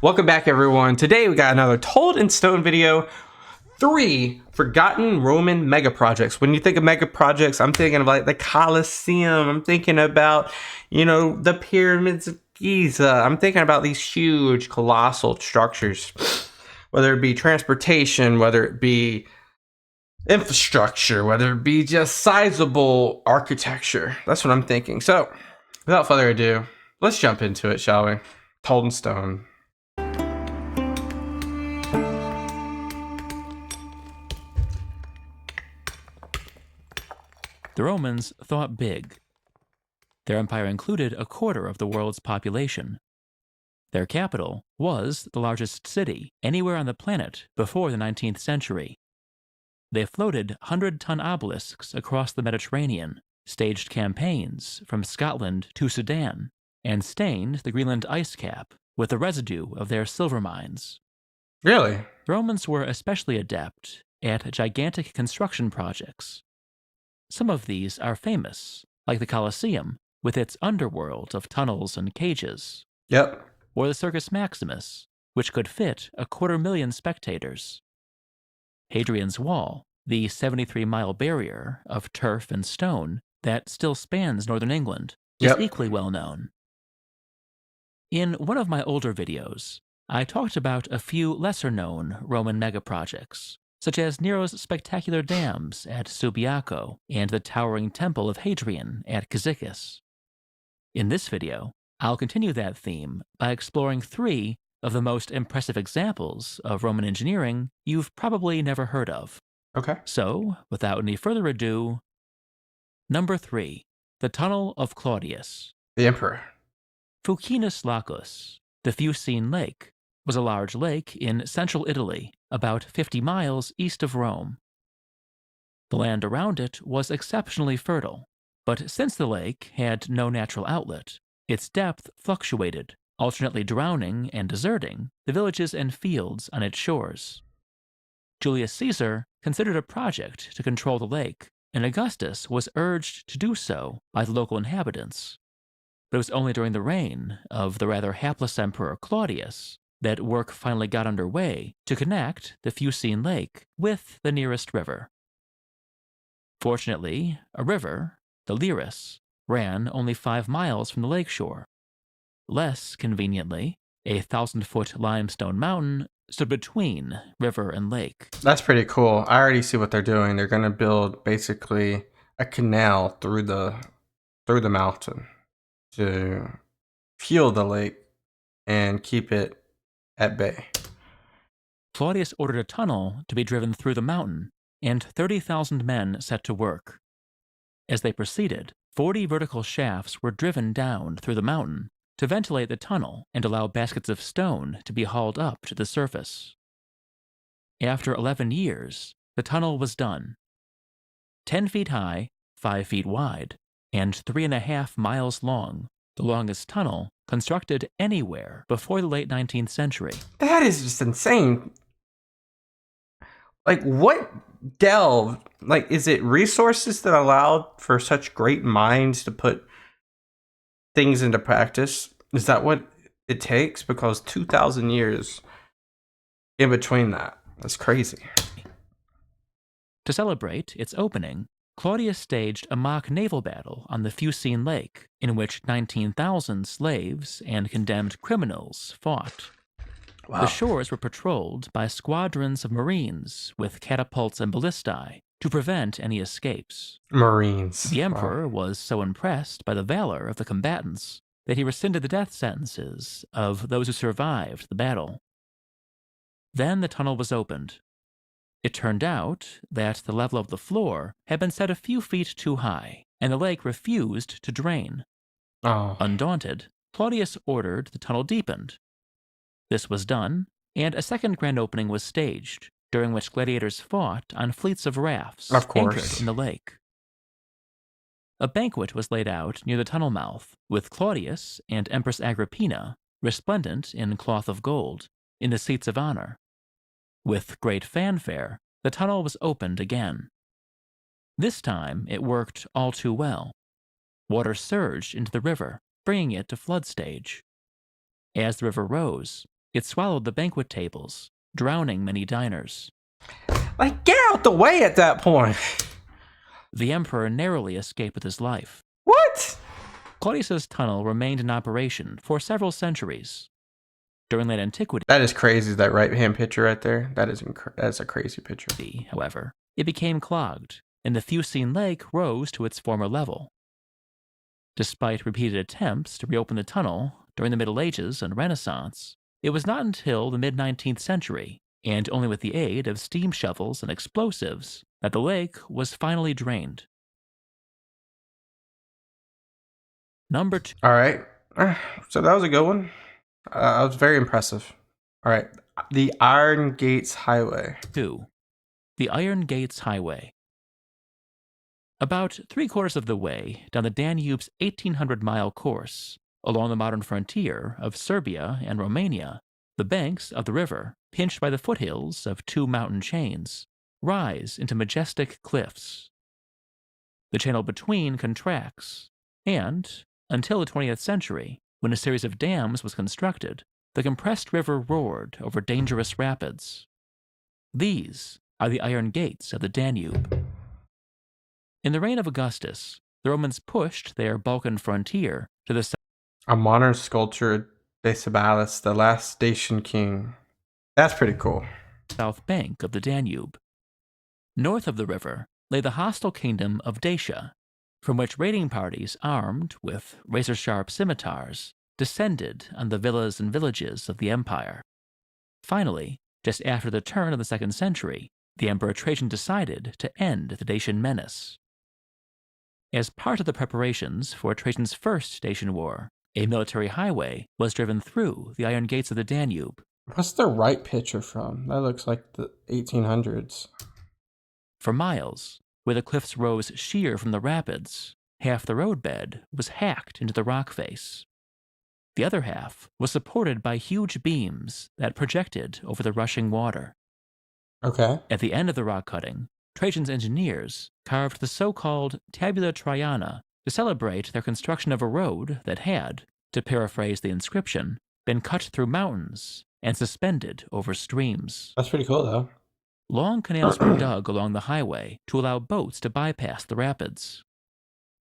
Welcome back, everyone. Today we got another ToldinStone video. 3 forgotten Roman megaprojects. When you think of megaprojects, I'm thinking of like the Colosseum. I'm thinking about, the pyramids of Giza. I'm thinking about these huge, colossal structures, whether it be transportation, whether it be infrastructure, whether it be just sizable architecture. That's what I'm thinking. So, without further ado, let's jump into it, shall we? ToldinStone. The Romans thought big. Their empire included a quarter of the world's population. Their capital was the largest city anywhere on the planet before the 19th century. They floated 100-ton obelisks across the Mediterranean, staged campaigns from Scotland to Sudan, and stained the Greenland ice cap with the residue of their silver mines. Really? The Romans were especially adept at gigantic construction projects. Some of these are famous, like the Colosseum, with its underworld of tunnels and cages. Yep. Or the Circus Maximus, which could fit 250,000 spectators. Hadrian's Wall, the 73-mile barrier of turf and stone that still spans northern England, is equally well known. In one of my older videos, I talked about a few lesser-known Roman megaprojects, such as Nero's spectacular dams at Subiaco and the towering temple of Hadrian at Cyzicus. In this video, I'll continue that theme by exploring 3 of the most impressive examples of Roman engineering you've probably never heard of. Okay. So, without any further ado, number 3, the Tunnel of Claudius. The Emperor. Fucinus Lacus, the Fucine Lake, was a large lake in central Italy, about 50 miles east of Rome. The land around it was exceptionally fertile, but since the lake had no natural outlet, its depth fluctuated, alternately drowning and deserting the villages and fields on its shores. Julius Caesar considered a project to control the lake, and Augustus was urged to do so by the local inhabitants. But it was only during the reign of the rather hapless Emperor Claudius that work finally got underway to connect the Fucine Lake with the nearest river. Fortunately, a river, the Liris, ran only 5 miles from the lakeshore. Less conveniently, a 1,000-foot limestone mountain stood between river and lake. That's pretty cool. I already see what they're doing. They're going to build basically a canal through the mountain to fuel the lake and keep it at bay. Claudius ordered a tunnel to be driven through the mountain, and 30,000 men set to work. As they proceeded, 40 vertical shafts were driven down through the mountain to ventilate the tunnel and allow baskets of stone to be hauled up to the surface. After 11 years, the tunnel was done. 10 feet high, 5 feet wide, and 3.5 miles long, the longest tunnel constructed anywhere before the late 19th century. That is just insane. Like, what delve? Like, is it resources that allowed for such great minds to put things into practice? Is that what it takes? Because 2,000 years in between that. That's crazy. To celebrate its opening, Claudius staged a mock naval battle on the Fucine Lake, in which 19,000 slaves and condemned criminals fought. Wow. The shores were patrolled by squadrons of Marines with catapults and ballistae to prevent any escapes. Marines. The emperor was so impressed by the valor of the combatants that he rescinded the death sentences of those who survived the battle. Then the tunnel was opened. It turned out that the level of the floor had been set a few feet too high, and the lake refused to drain. Oh. Undaunted, Claudius ordered the tunnel deepened. This was done, and a second grand opening was staged, during which gladiators fought on fleets of rafts anchored in the lake. A banquet was laid out near the tunnel mouth, with Claudius and Empress Agrippina, resplendent in cloth of gold, in the seats of honor. With great fanfare, the tunnel was opened again. This time it worked all too well. Water surged into the river, bringing it to flood stage. As the river rose, It swallowed the banquet tables, drowning many diners. Like, get out the way at that point. The emperor narrowly escaped with his life. What? Claudius's tunnel remained in operation for several centuries. During late antiquity, That is crazy, that right-hand picture right there. That's a crazy picture. however, it became clogged, and the Fucine Lake rose to its former level. Despite repeated attempts to reopen the tunnel during the Middle Ages and Renaissance, it was not until the mid-19th century, and only with the aid of steam shovels and explosives, that the lake was finally drained. Number 2. All right. So that was a good one. That was very impressive. All right. The Iron Gates Highway. 2. The Iron Gates Highway. About 3/4 of the way down the Danube's 1,800-mile course along the modern frontier of Serbia and Romania, the banks of the river, pinched by the foothills of two mountain chains, rise into majestic cliffs. The channel between contracts, and, until the 20th century, when a series of dams was constructed, the compressed river roared over dangerous rapids. These are the Iron Gates of the Danube. In the reign of Augustus, the Romans pushed their Balkan frontier to the A modern sculpture, Decebalus, the last Dacian king. That's pretty cool. south bank of the Danube. North of the river lay the hostile kingdom of Dacia, from which raiding parties armed with razor-sharp scimitars descended on the villas and villages of the empire. Finally, just after the turn of the 2nd century, the Emperor Trajan decided to end the Dacian menace. As part of the preparations for Trajan's first Dacian war, a military highway was driven through the Iron Gates of the Danube. What's the right picture from? That looks like the 1800s. For miles, where the cliffs rose sheer from the rapids, half the roadbed was hacked into the rock face. The other half was supported by huge beams that projected over the rushing water. Okay. At the end of the rock cutting, Trajan's engineers carved the so-called tabula Traiana to celebrate their construction of a road that had, to paraphrase the inscription, been cut through mountains and suspended over streams. That's pretty cool, though. Long canals were dug along the highway to allow boats to bypass the rapids.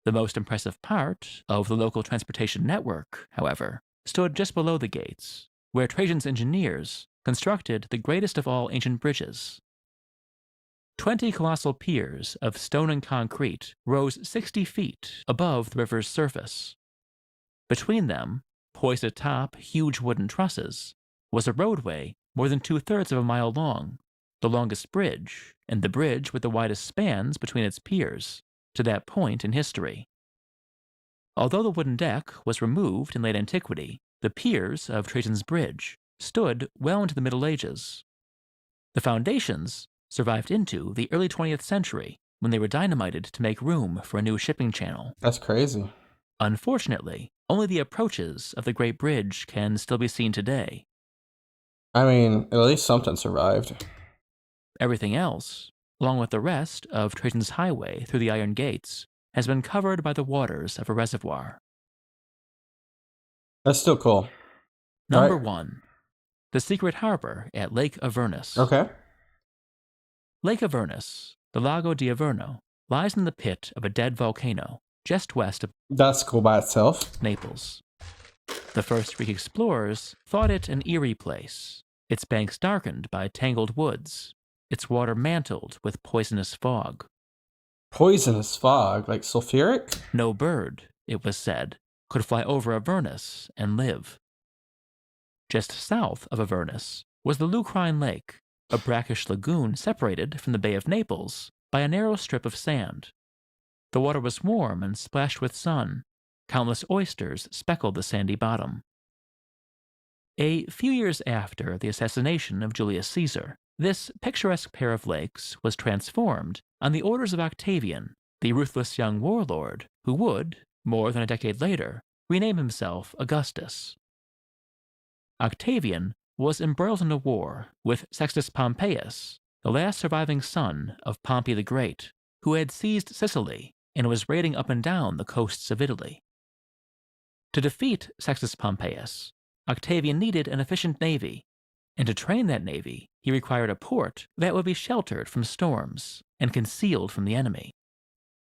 The most impressive part of the local transportation network, however, stood just below the gates, where Trajan's engineers constructed the greatest of all ancient bridges. 20 colossal piers of stone and concrete rose 60 feet above the river's surface. Between them, poised atop huge wooden trusses, was a roadway more than 2/3 of a mile long, the longest bridge, and the bridge with the widest spans between its piers, to that point in history. Although the wooden deck was removed in late antiquity, the piers of Trajan's bridge stood well into the Middle Ages. The foundations survived into the early 20th century when they were dynamited to make room for a new shipping channel. That's crazy. Unfortunately, only the approaches of the Great Bridge can still be seen today. I mean, at least something survived. Everything else, along with the rest of Trajan's highway through the Iron Gates, has been covered by the waters of a reservoir. That's still cool. Number Right. 1. The secret harbor at Lake Avernus. Okay. Lake Avernus, the Lago di Averno, lies in the pit of a dead volcano just west of That's cool by itself. Naples. The first Greek explorers thought it an eerie place, its banks darkened by tangled woods, its water mantled with poisonous fog. Poisonous fog, like sulfuric? No bird, it was said, could fly over Avernus and live. Just south of Avernus was the Lucrine Lake, a brackish lagoon separated from the Bay of Naples by a narrow strip of sand. The water was warm and splashed with sun. Countless oysters speckled the sandy bottom. A few years after the assassination of Julius Caesar, this picturesque pair of lakes was transformed on the orders of Octavian, the ruthless young warlord who would, more than a decade later, rename himself Augustus. Octavian was embroiled in a war with Sextus Pompeius, the last surviving son of Pompey the Great, who had seized Sicily and was raiding up and down the coasts of Italy. To defeat Sextus Pompeius, Octavian needed an efficient navy, and to train that navy, he required a port that would be sheltered from storms and concealed from the enemy.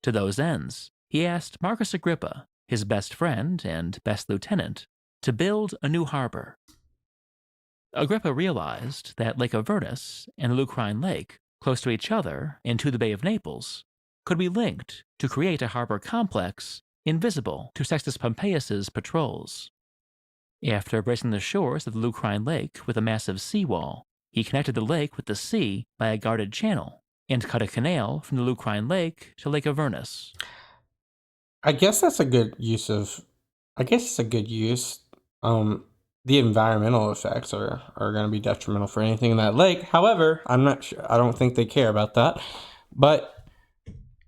To those ends, he asked Marcus Agrippa, his best friend and best lieutenant, to build a new harbor. Agrippa realized that Lake Avernus and the Lucrine Lake, close to each other and to the Bay of Naples, could be linked to create a harbor complex invisible to Sextus Pompeius's patrols. After bracing the shores of the Lucrine Lake with a massive seawall, he connected the lake with the sea by a guarded channel and cut a canal from the Lucrine Lake to Lake Avernus. I guess that's a good use of. I guess it's a good use. The environmental effects are going to be detrimental for anything in that lake. However, I'm not sure. I don't think they care about that. But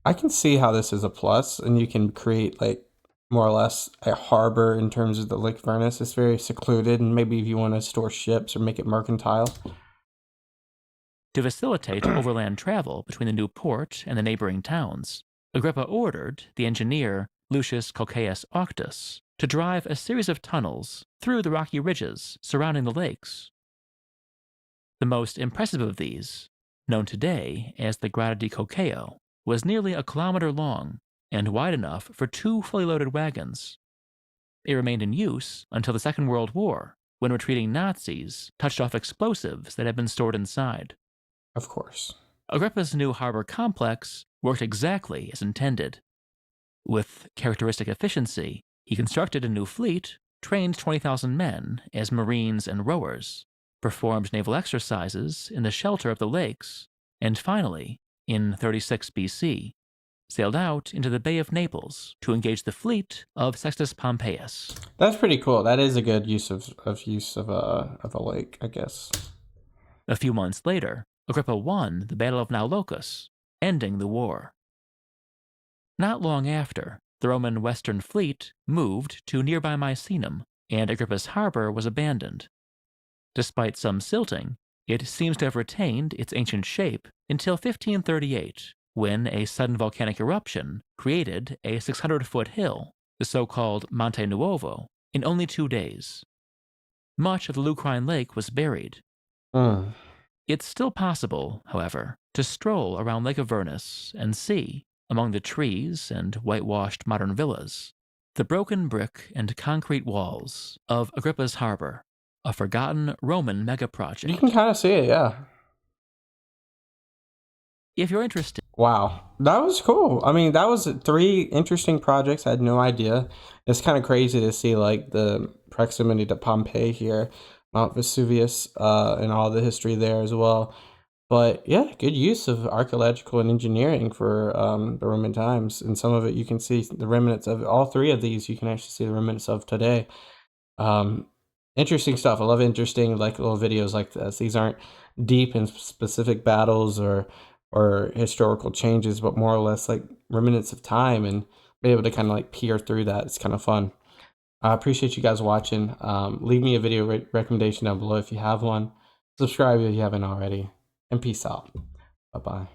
I can see how this is a plus, and you can create like more or less a harbor in terms of the Lake Avernus. It's very secluded, and maybe if you want to store ships or make it mercantile. To facilitate overland travel between the new port and the neighboring towns, Agrippa ordered the engineer Lucius Cocceius Octus to drive a series of tunnels through the rocky ridges surrounding the lakes. The most impressive of these, known today as the Grada di Cocceo, was nearly a kilometer long and wide enough for 2 fully loaded wagons. It remained in use until the Second World War, when retreating Nazis touched off explosives that had been stored inside. Of course. Agrippa's new harbor complex worked exactly as intended. With characteristic efficiency, he constructed a new fleet, trained 20,000 men as marines and rowers, performed naval exercises in the shelter of the lakes, and finally, in 36 BC, sailed out into the Bay of Naples to engage the fleet of Sextus Pompeius. That's pretty cool. That is a good use of a lake, I guess. A few months later, Agrippa won the Battle of Naulochus, ending the war. Not long after, the Roman Western Fleet moved to nearby Misenum, and Agrippa's harbor was abandoned. Despite some silting, it seems to have retained its ancient shape until 1538, when a sudden volcanic eruption created a 600-foot hill, the so-called Monte Nuovo, in only 2 days. Much of the Lucrine Lake was buried. It's still possible, however, to stroll around Lake Avernus and see, among the trees and whitewashed modern villas, the broken brick and concrete walls of Agrippa's harbor, a forgotten Roman megaproject. You can kind of see it, yeah. If you're interested. Wow, that was cool. I mean, that was 3 interesting projects. I had no idea. It's kind of crazy to see like the proximity to Pompeii here, Mount Vesuvius, and all the history there as well. But yeah, good use of archaeological and engineering for the Roman times. And some of it you can see the remnants of. All 3 of these you can actually see the remnants of today. Interesting stuff. I love interesting like little videos like this. These aren't deep in specific battles or historical changes, but more or less like remnants of time, and be able to kind of like peer through that. It's kind of fun. I appreciate you guys watching. Leave me a video recommendation down below if you have one. Subscribe if you haven't already. And peace out. Bye-bye.